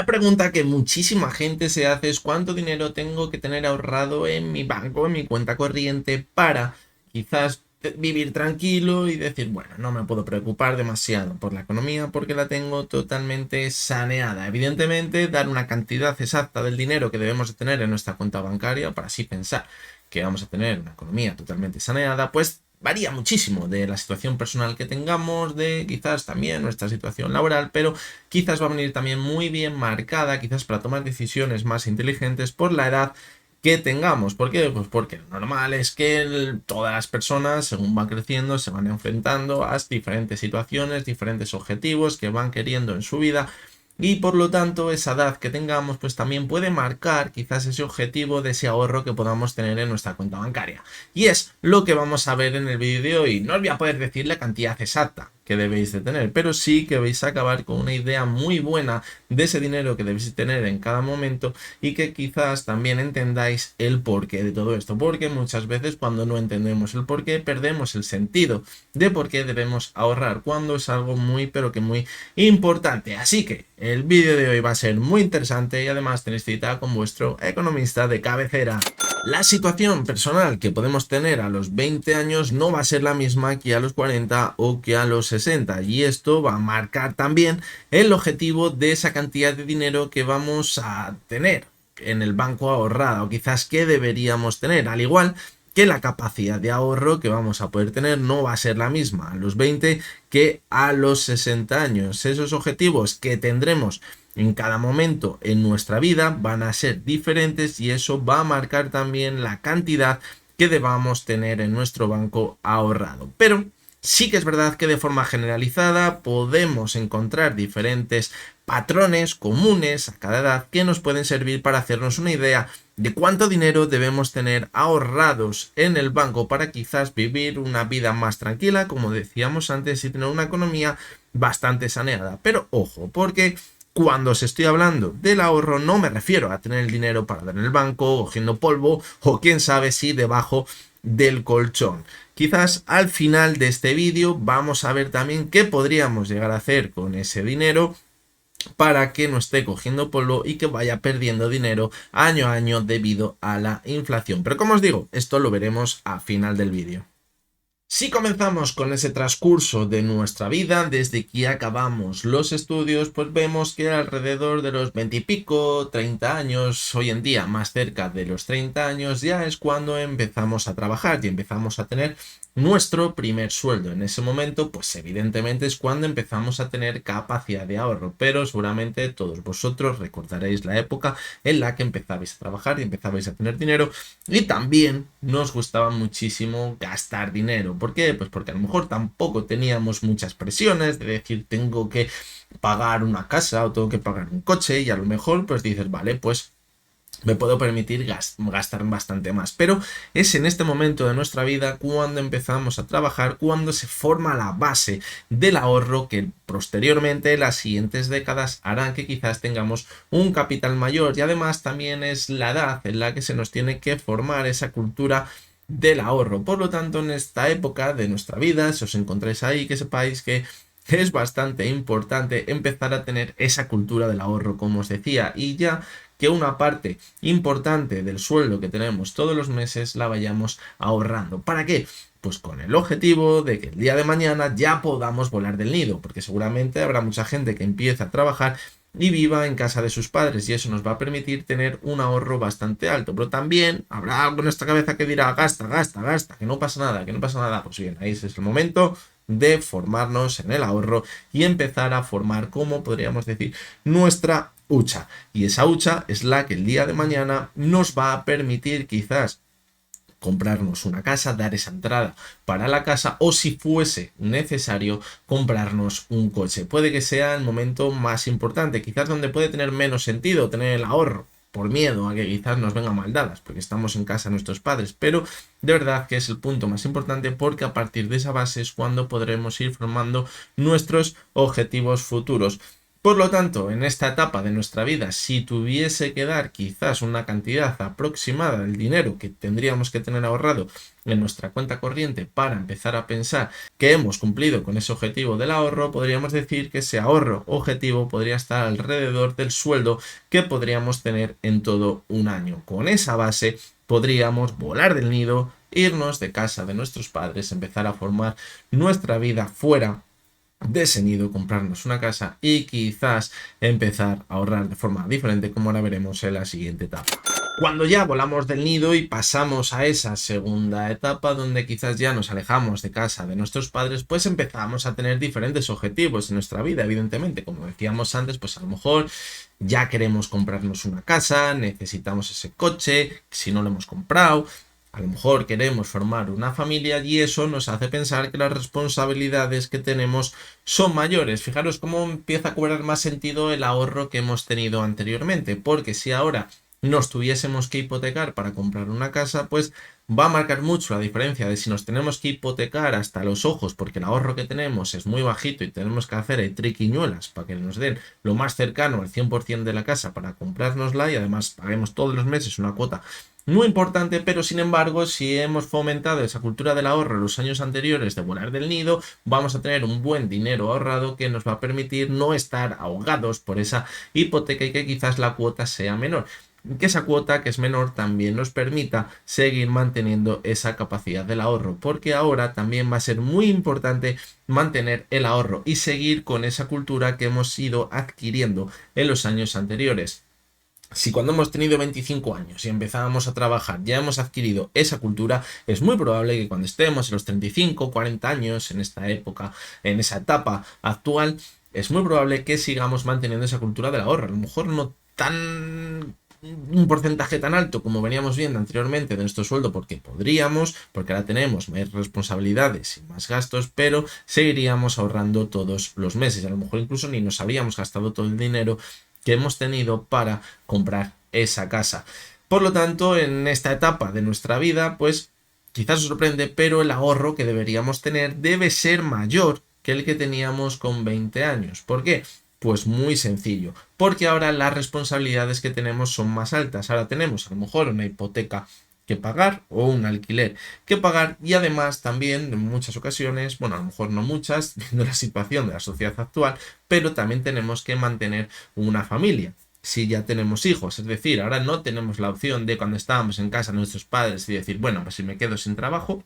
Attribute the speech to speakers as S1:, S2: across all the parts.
S1: La pregunta que muchísima gente se hace es cuánto dinero tengo que tener ahorrado en mi banco, en mi cuenta corriente para quizás vivir tranquilo y decir, bueno, no me puedo preocupar demasiado por la economía porque la tengo totalmente saneada. Evidentemente, dar una cantidad exacta del dinero que debemos de tener en nuestra cuenta bancaria para así pensar que vamos a tener una economía totalmente saneada, pues varía muchísimo de la situación personal que tengamos, de quizás también nuestra situación laboral, pero quizás va a venir también muy bien marcada, quizás para tomar decisiones más inteligentes por la edad que tengamos. ¿Por qué? Pues porque lo normal es que todas las personas, según van creciendo, se van enfrentando a diferentes situaciones, diferentes objetivos que van queriendo en su vida. Y por lo tanto, esa edad que tengamos, pues también puede marcar quizás ese objetivo de ese ahorro que podamos tener en nuestra cuenta bancaria. Y es lo que vamos a ver en el vídeo de hoy. No os voy a poder decir la cantidad exacta que debéis de tener, pero sí que vais a acabar con una idea muy buena de ese dinero que debéis tener en cada momento y que quizás también entendáis el porqué de todo esto, porque muchas veces cuando no entendemos el porqué perdemos el sentido de por qué debemos ahorrar cuando es algo muy pero que muy importante. Así que el vídeo de hoy va a ser muy interesante y además tenéis cita con vuestro economista de cabecera. La situación personal que podemos tener a los 20 años no va a ser la misma que a los 40 o que a los 60 y esto va a marcar también el objetivo de esa cantidad de dinero que vamos a tener en el banco ahorrada o quizás que deberíamos tener, al igual que la capacidad de ahorro que vamos a poder tener no va a ser la misma a los 20 que a los 60 años. Esos objetivos que tendremos en cada momento en nuestra vida van a ser diferentes y eso va a marcar también la cantidad que debamos tener en nuestro banco ahorrado. Pero sí que es verdad que de forma generalizada podemos encontrar diferentes patrones comunes a cada edad que nos pueden servir para hacernos una idea de cuánto dinero debemos tener ahorrados en el banco para quizás vivir una vida más tranquila, como decíamos antes, y tener una economía bastante saneada. Pero ojo, porque cuando os estoy hablando del ahorro no me refiero a tener el dinero para dar en el banco, cogiendo polvo o quién sabe si debajo del colchón. Quizás al final de este vídeo vamos a ver también qué podríamos llegar a hacer con ese dinero para que no esté cogiendo polvo y que vaya perdiendo dinero año a año debido a la inflación. Pero como os digo, esto lo veremos a final del vídeo. Si comenzamos con ese transcurso de nuestra vida, desde que acabamos los estudios, pues vemos que alrededor de los 20 y pico, 30 años, hoy en día más cerca de los 30 años, ya es cuando empezamos a trabajar y empezamos a tener nuestro primer sueldo. En ese momento, pues evidentemente es cuando empezamos a tener capacidad de ahorro, pero seguramente todos vosotros recordaréis la época en la que empezabais a trabajar y empezabais a tener dinero y también nos gustaba muchísimo gastar dinero. ¿Por qué? Pues porque a lo mejor tampoco teníamos muchas presiones de decir tengo que pagar una casa o tengo que pagar un coche y a lo mejor pues dices, vale, pues me puedo permitir gastar bastante más. Pero es en este momento de nuestra vida cuando empezamos a trabajar, cuando se forma la base del ahorro que posteriormente las siguientes décadas harán que quizás tengamos un capital mayor y además también es la edad en la que se nos tiene que formar esa cultura del ahorro. Por lo tanto, en esta época de nuestra vida, si os encontráis ahí, que sepáis que es bastante importante empezar a tener esa cultura del ahorro, como os decía, y ya que una parte importante del sueldo que tenemos todos los meses la vayamos ahorrando. ¿Para qué? Pues con el objetivo de que el día de mañana ya podamos volar del nido, porque seguramente habrá mucha gente que empieza a trabajar y viva en casa de sus padres y eso nos va a permitir tener un ahorro bastante alto, pero también habrá algo en nuestra cabeza que dirá gasta, gasta, gasta, que no pasa nada, que no pasa nada. Pues bien, ahí es el momento de formarnos en el ahorro y empezar a formar, como podríamos decir, nuestra hucha. Y esa hucha es la que el día de mañana nos va a permitir quizás comprarnos una casa, dar esa entrada para la casa o si fuese necesario comprarnos un coche. Puede que sea el momento más importante, quizás donde puede tener menos sentido tener el ahorro por miedo a que quizás nos vengan mal dadas porque estamos en casa de nuestros padres, pero de verdad que es el punto más importante porque a partir de esa base es cuando podremos ir formando nuestros objetivos futuros. Por lo tanto, en esta etapa de nuestra vida, si tuviese que dar quizás una cantidad aproximada del dinero que tendríamos que tener ahorrado en nuestra cuenta corriente para empezar a pensar que hemos cumplido con ese objetivo del ahorro, podríamos decir que ese ahorro objetivo podría estar alrededor del sueldo que podríamos tener en todo un año. Con esa base podríamos volar del nido, irnos de casa de nuestros padres, empezar a formar nuestra vida fuera de ese nido, comprarnos una casa y quizás empezar a ahorrar de forma diferente, como ahora veremos en la siguiente etapa. Cuando ya volamos del nido y pasamos a esa segunda etapa donde quizás ya nos alejamos de casa de nuestros padres, pues empezamos a tener diferentes objetivos en nuestra vida, evidentemente. Como decíamos antes, pues a lo mejor ya queremos comprarnos una casa, necesitamos ese coche, si no lo hemos comprado. A lo mejor queremos formar una familia y eso nos hace pensar que las responsabilidades que tenemos son mayores. Fijaros cómo empieza a cobrar más sentido el ahorro que hemos tenido anteriormente, porque si ahora nos tuviésemos que hipotecar para comprar una casa, pues va a marcar mucho la diferencia de si nos tenemos que hipotecar hasta los ojos porque el ahorro que tenemos es muy bajito y tenemos que hacer triquiñuelas para que nos den lo más cercano al 100% de la casa para comprárnosla y además paguemos todos los meses una cuota muy importante, pero sin embargo, si hemos fomentado esa cultura del ahorro en los años anteriores de volar del nido, vamos a tener un buen dinero ahorrado que nos va a permitir no estar ahogados por esa hipoteca y que quizás la cuota sea menor. Que esa cuota que es menor también nos permita seguir manteniendo esa capacidad del ahorro, porque ahora también va a ser muy importante mantener el ahorro y seguir con esa cultura que hemos ido adquiriendo en los años anteriores. Si cuando hemos tenido 25 años y empezábamos a trabajar ya hemos adquirido esa cultura, es muy probable que cuando estemos en los 35, 40 años, en esta época, en esa etapa actual, es muy probable que sigamos manteniendo esa cultura del ahorro. A lo mejor no tan un porcentaje tan alto como veníamos viendo anteriormente de nuestro sueldo porque podríamos, porque ahora tenemos más responsabilidades y más gastos, pero seguiríamos ahorrando todos los meses. A lo mejor incluso ni nos habríamos gastado todo el dinero que hemos tenido para comprar esa casa. Por lo tanto, en esta etapa de nuestra vida, pues quizás os sorprende, pero el ahorro que deberíamos tener debe ser mayor que el que teníamos con 20 años. ¿Por qué? Pues muy sencillo, porque ahora las responsabilidades que tenemos son más altas. Ahora tenemos a lo mejor una hipoteca que pagar o un alquiler que pagar y además también en muchas ocasiones, bueno, a lo mejor no muchas, viendo la situación de la sociedad actual, pero también tenemos que mantener una familia. Si ya tenemos hijos, es decir, ahora no tenemos la opción de cuando estábamos en casa de nuestros padres y decir, bueno, pues si me quedo sin trabajo,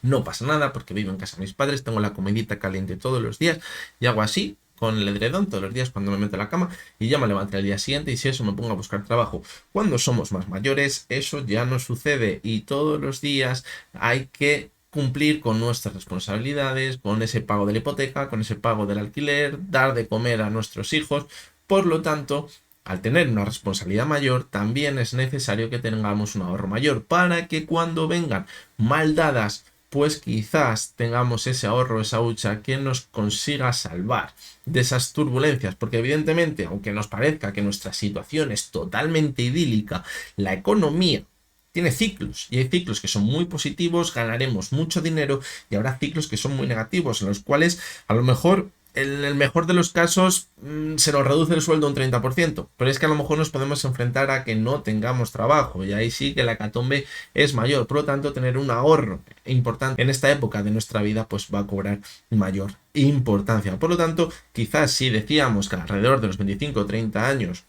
S1: no pasa nada porque vivo en casa de mis padres, tengo la comidita caliente todos los días y hago así con el edredón todos los días cuando me meto a la cama y ya me levanto el día siguiente y si eso me pongo a buscar trabajo. Cuando somos más mayores eso ya no sucede y todos los días hay que cumplir con nuestras responsabilidades, con ese pago de la hipoteca, con ese pago del alquiler, dar de comer a nuestros hijos. Por lo tanto, al tener una responsabilidad mayor, también es necesario que tengamos un ahorro mayor para que cuando vengan mal dadas, pues quizás tengamos ese ahorro, esa hucha que nos consiga salvar de esas turbulencias, porque evidentemente, aunque nos parezca que nuestra situación es totalmente idílica, la economía tiene ciclos y hay ciclos que son muy positivos, ganaremos mucho dinero y habrá ciclos que son muy negativos, en los cuales a lo mejor en el mejor de los casos se nos reduce el sueldo un 30%, pero es que a lo mejor nos podemos enfrentar a que no tengamos trabajo y ahí sí que la hecatombe es mayor. Por lo tanto, tener un ahorro importante en esta época de nuestra vida pues va a cobrar mayor importancia. Por lo tanto, quizás si decíamos que alrededor de los 25 o 30 años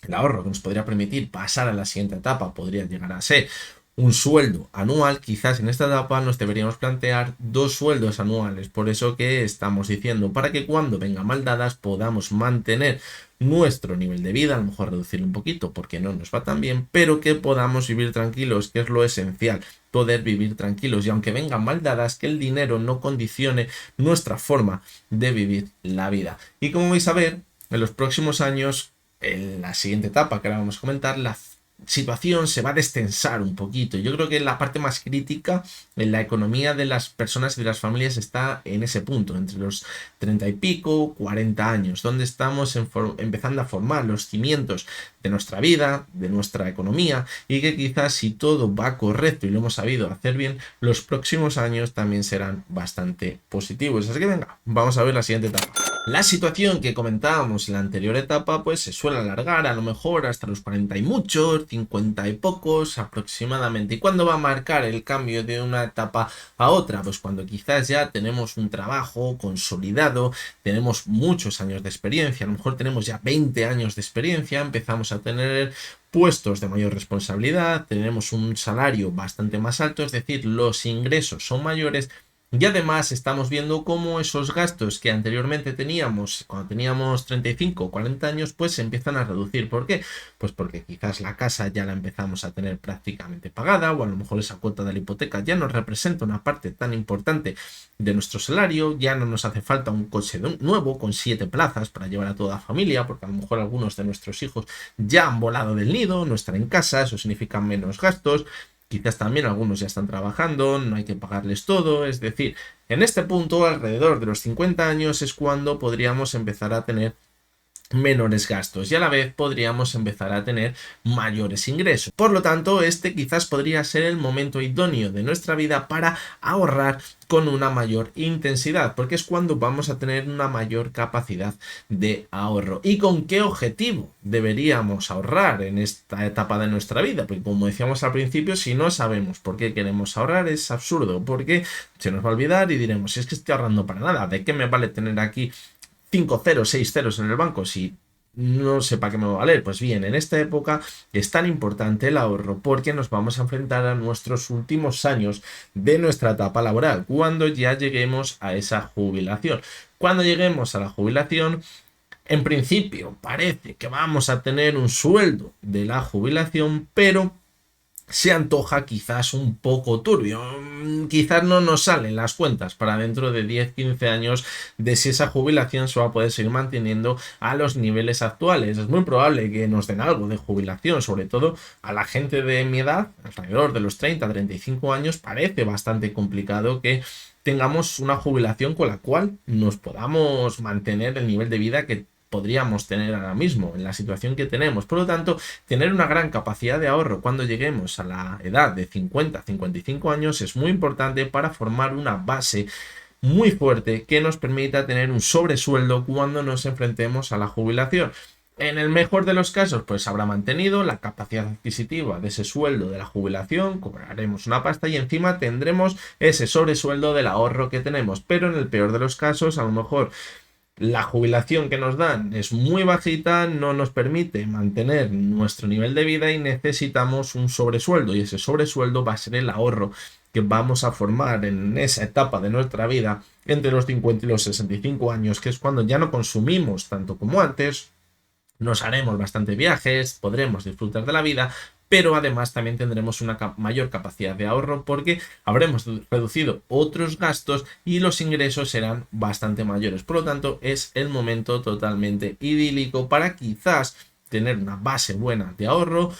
S1: el ahorro que nos podría permitir pasar a la siguiente etapa podría llegar a ser un sueldo anual, quizás en esta etapa nos deberíamos plantear 2 sueldos anuales. Por eso que estamos diciendo, para que cuando vengan mal dadas podamos mantener nuestro nivel de vida, a lo mejor reducirlo un poquito porque no nos va tan bien, pero que podamos vivir tranquilos, que es lo esencial, poder vivir tranquilos y aunque vengan mal dadas, que el dinero no condicione nuestra forma de vivir la vida. Y como vais a ver, en los próximos años, en la siguiente etapa que ahora vamos a comentar, la situación se va a destensar un poquito. Yo creo que la parte más crítica en la economía de las personas y de las familias está en ese punto, entre los 30 y pico, 40 años, donde estamos empezando a formar los cimientos de nuestra vida, de nuestra economía, y que quizás si todo va correcto y lo hemos sabido hacer bien, los próximos años también serán bastante positivos. Así que venga, vamos a ver la siguiente etapa. La situación que comentábamos en la anterior etapa pues se suele alargar a lo mejor hasta los 40 y muchos, 50 y pocos aproximadamente. ¿Y cuándo va a marcar el cambio de una etapa a otra? Pues cuando quizás ya tenemos un trabajo consolidado, tenemos muchos años de experiencia, a lo mejor tenemos ya 20 años de experiencia, empezamos a tener puestos de mayor responsabilidad, tenemos un salario bastante más alto, es decir, los ingresos son mayores. Y además estamos viendo cómo esos gastos que anteriormente teníamos, cuando teníamos 35 o 40 años, pues se empiezan a reducir. ¿Por qué? Pues porque quizás la casa ya la empezamos a tener prácticamente pagada, o a lo mejor esa cuota de la hipoteca ya nos representa una parte tan importante de nuestro salario, ya no nos hace falta un coche nuevo con 7 plazas para llevar a toda la familia, porque a lo mejor algunos de nuestros hijos ya han volado del nido, no están en casa, eso significa menos gastos. Quizás también algunos ya están trabajando, no hay que pagarles todo, es decir, en este punto, alrededor de los 50 años es cuando podríamos empezar a tener menores gastos y a la vez podríamos empezar a tener mayores ingresos. Por lo tanto, este quizás podría ser el momento idóneo de nuestra vida para ahorrar con una mayor intensidad, porque es cuando vamos a tener una mayor capacidad de ahorro. ¿Y con qué objetivo deberíamos ahorrar en esta etapa de nuestra vida? Porque como decíamos al principio, si no sabemos por qué queremos ahorrar es absurdo, porque se nos va a olvidar y diremos, si es que estoy ahorrando para nada, ¿de qué me vale tener aquí 5 ceros, 6 ceros en el banco si no sé para qué me va a valer? Pues bien, en esta época es tan importante el ahorro porque nos vamos a enfrentar a nuestros últimos años de nuestra etapa laboral, cuando ya lleguemos a esa jubilación. Cuando lleguemos a la jubilación, en principio parece que vamos a tener un sueldo de la jubilación, pero se antoja quizás un poco turbio. Quizás no nos salen las cuentas para dentro de 10-15 años de si esa jubilación se va a poder seguir manteniendo a los niveles actuales. Es muy probable que nos den algo de jubilación, sobre todo a la gente de mi edad, alrededor de los 30-35 años, parece bastante complicado que tengamos una jubilación con la cual nos podamos mantener el nivel de vida que podríamos tener ahora mismo en la situación que tenemos. Por lo tanto, tener una gran capacidad de ahorro cuando lleguemos a la edad de 50-55 años es muy importante para formar una base muy fuerte que nos permita tener un sobresueldo cuando nos enfrentemos a la jubilación. En el mejor de los casos, pues habrá mantenido la capacidad adquisitiva de ese sueldo de la jubilación, cobraremos una pasta y encima tendremos ese sobresueldo del ahorro que tenemos. Pero en el peor de los casos, a lo mejor la jubilación que nos dan es muy bajita, no nos permite mantener nuestro nivel de vida y necesitamos un sobresueldo, y ese sobresueldo va a ser el ahorro que vamos a formar en esa etapa de nuestra vida entre los 50 y los 65 años, que es cuando ya no consumimos tanto como antes, nos haremos bastante viajes, podremos disfrutar de la vida, pero además también tendremos una mayor capacidad de ahorro porque habremos reducido otros gastos y los ingresos serán bastante mayores. Por lo tanto, es el momento totalmente idílico para quizás tener una base buena de ahorro,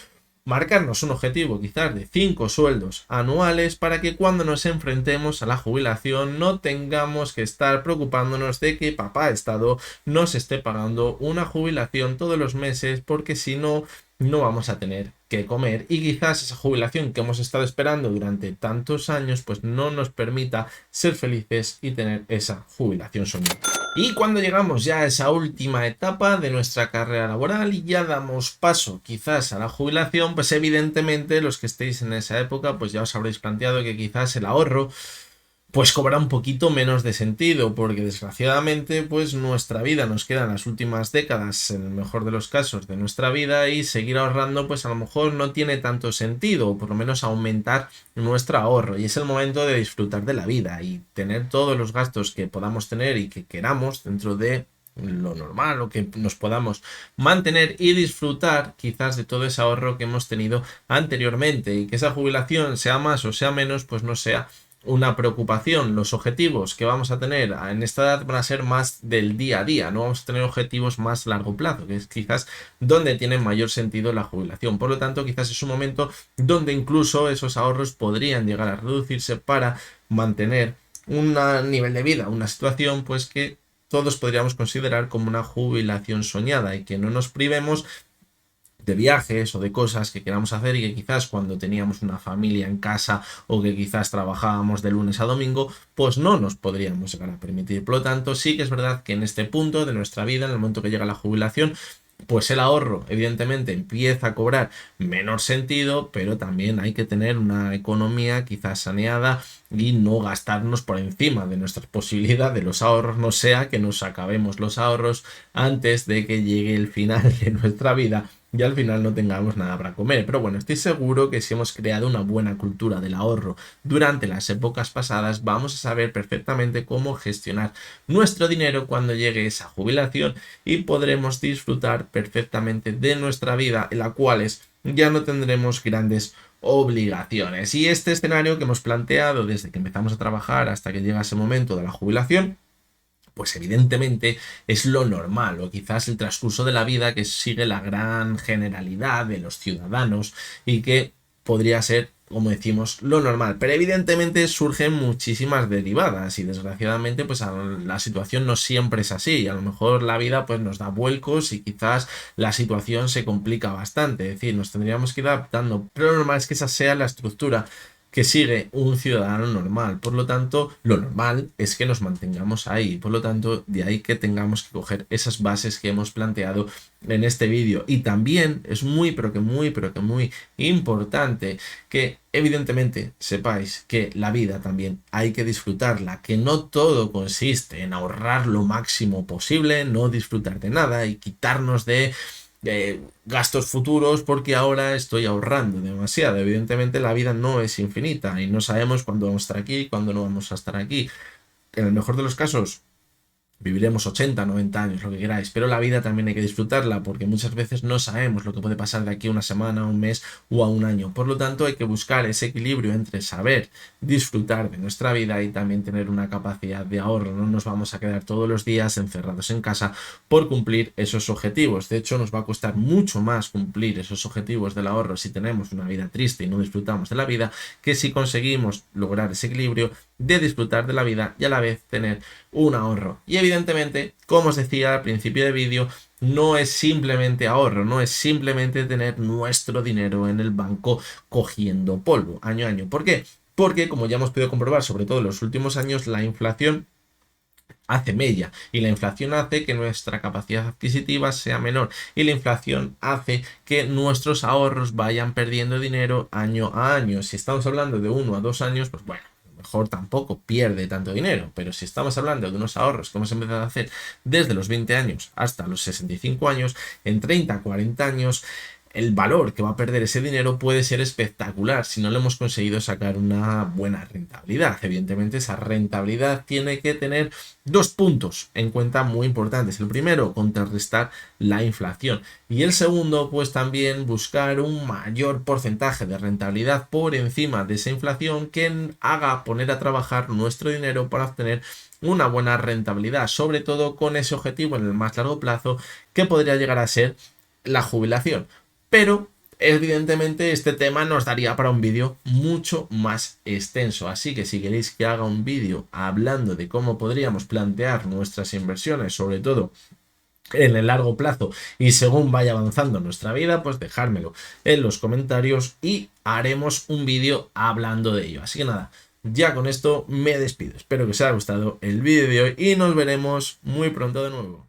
S1: marcarnos un objetivo quizás de 5 sueldos anuales para que cuando nos enfrentemos a la jubilación no tengamos que estar preocupándonos de que papá Estado nos esté pagando una jubilación todos los meses, porque si no, no vamos a tener que comer y quizás esa jubilación que hemos estado esperando durante tantos años pues no nos permita ser felices y tener esa jubilación soñada. Y cuando llegamos ya a esa última etapa de nuestra carrera laboral y ya damos paso quizás a la jubilación, pues evidentemente los que estéis en esa época pues ya os habréis planteado que quizás el ahorro pues cobra un poquito menos de sentido, porque desgraciadamente pues nuestra vida nos quedan las últimas décadas, en el mejor de los casos, de nuestra vida, y seguir ahorrando pues a lo mejor no tiene tanto sentido, o por lo menos aumentar nuestro ahorro, y es el momento de disfrutar de la vida y tener todos los gastos que podamos tener y que queramos dentro de lo normal, o que nos podamos mantener y disfrutar quizás de todo ese ahorro que hemos tenido anteriormente, y que esa jubilación sea más o sea menos pues no sea una preocupación. Los objetivos que vamos a tener en esta edad van a ser más del día a día, no vamos a tener objetivos más a largo plazo, que es quizás donde tiene mayor sentido la jubilación. Por lo tanto, quizás es un momento donde incluso esos ahorros podrían llegar a reducirse para mantener un nivel de vida, una situación pues que todos podríamos considerar como una jubilación soñada, y que no nos privemos de viajes o de cosas que queramos hacer y que quizás cuando teníamos una familia en casa o que quizás trabajábamos de lunes a domingo, pues no nos podríamos llegar a permitir. Por lo tanto, sí que es verdad que en este punto de nuestra vida, en el momento que llega la jubilación, pues el ahorro evidentemente empieza a cobrar menor sentido, pero también hay que tener una economía quizás saneada y no gastarnos por encima de nuestras posibilidades de los ahorros, no sea que nos acabemos los ahorros antes de que llegue el final de nuestra vida y al final no tengamos nada para comer. Pero bueno, estoy seguro que si hemos creado una buena cultura del ahorro durante las épocas pasadas, vamos a saber perfectamente cómo gestionar nuestro dinero cuando llegue esa jubilación y podremos disfrutar perfectamente de nuestra vida, en la cual ya no tendremos grandes obligaciones. Y este escenario que hemos planteado desde que empezamos a trabajar hasta que llega ese momento de la jubilación, pues evidentemente es lo normal o quizás el transcurso de la vida que sigue la gran generalidad de los ciudadanos y que podría ser, como decimos, lo normal. Pero evidentemente surgen muchísimas derivadas y desgraciadamente pues la situación no siempre es así. A lo mejor la vida pues nos da vuelcos y quizás la situación se complica bastante. Es decir, nos tendríamos que ir adaptando. Pero lo normal es que esa sea la estructura que sigue un ciudadano normal. Por lo tanto, lo normal es que nos mantengamos ahí. Por lo tanto, de ahí que tengamos que coger esas bases que hemos planteado en este vídeo. Y también es muy, pero que muy importante que evidentemente sepáis que la vida también hay que disfrutarla, que no todo consiste en ahorrar lo máximo posible, no disfrutar de nada y quitarnos de gastos futuros porque ahora estoy ahorrando demasiado. Evidentemente la vida no es infinita y no sabemos cuándo vamos a estar aquí y cuándo no vamos a estar aquí. En el mejor de los casos viviremos 80, 90 años, lo que queráis, pero la vida también hay que disfrutarla porque muchas veces no sabemos lo que puede pasar de aquí a una semana, a un mes o a un año. Por lo tanto, hay que buscar ese equilibrio entre saber disfrutar de nuestra vida y también tener una capacidad de ahorro. No nos vamos a quedar todos los días encerrados en casa por cumplir esos objetivos. De hecho, nos va a costar mucho más cumplir esos objetivos del ahorro si tenemos una vida triste y no disfrutamos de la vida, que si conseguimos lograr ese equilibrio de disfrutar de la vida y a la vez tener un ahorro. Y evidentemente, como os decía al principio del vídeo, no es simplemente ahorro, no es simplemente tener nuestro dinero en el banco cogiendo polvo año a año. ¿Por qué? Porque, como ya hemos podido comprobar, sobre todo en los últimos años, la inflación hace mella y la inflación hace que nuestra capacidad adquisitiva sea menor y la inflación hace que nuestros ahorros vayan perdiendo dinero año a año. Si estamos hablando de 1 a 2 años, pues bueno, mejor tampoco pierde tanto dinero, pero si estamos hablando de unos ahorros que hemos empezado a hacer desde los 20 años hasta los 65 años, en 30, 40 años, el valor que va a perder ese dinero puede ser espectacular si no le hemos conseguido sacar una buena rentabilidad. Evidentemente, esa rentabilidad tiene que tener dos puntos en cuenta muy importantes. El primero, contrarrestar la inflación. Y el segundo, pues también buscar un mayor porcentaje de rentabilidad por encima de esa inflación que haga poner a trabajar nuestro dinero para obtener una buena rentabilidad, sobre todo con ese objetivo en el más largo plazo que podría llegar a ser la jubilación. Pero evidentemente este tema nos daría para un vídeo mucho más extenso, así que si queréis que haga un vídeo hablando de cómo podríamos plantear nuestras inversiones, sobre todo en el largo plazo y según vaya avanzando nuestra vida, pues dejármelo en los comentarios y haremos un vídeo hablando de ello. Así que nada, ya con esto me despido. Espero que os haya gustado el vídeo de hoy y nos veremos muy pronto de nuevo.